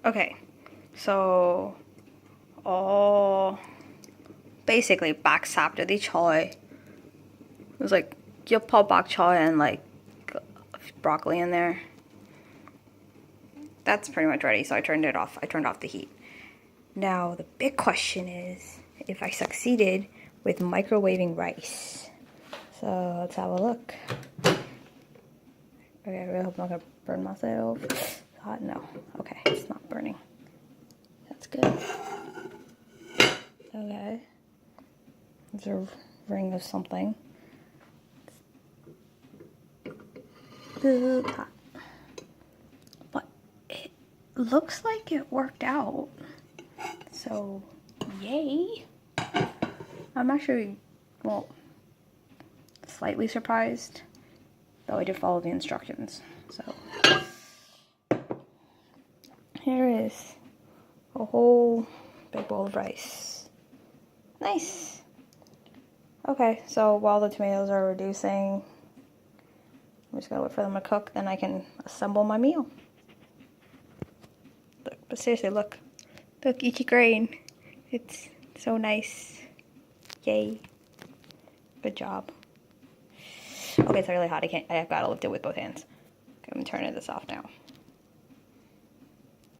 Okay, so basically bạc sạp cho tí choy. It was like you put bok choy and like broccoli in there. That's pretty much ready, so I turned it off. I turned off the heat. Now the big question is if I succeeded with microwaving rice. So let's have a look. Okay, I really hope I'm not gonna burn myself. Hot? No. Okay, it's not burning. That's good. Okay. There's a ring of something. It's hot. But it looks like it worked out. So, yay. I'm actually, well, slightly surprised. Though I did follow the instructions. So, here is a whole big bowl of rice. Nice. Okay, so while the tomatoes are reducing, I'm just gonna wait for them to cook, then I can assemble my meal. Look, but seriously, look. Look, each grain. It's so nice. Yay. Good job. Okay, it's really hot. I've gotta lift it with both hands. Okay, I'm turning this off now.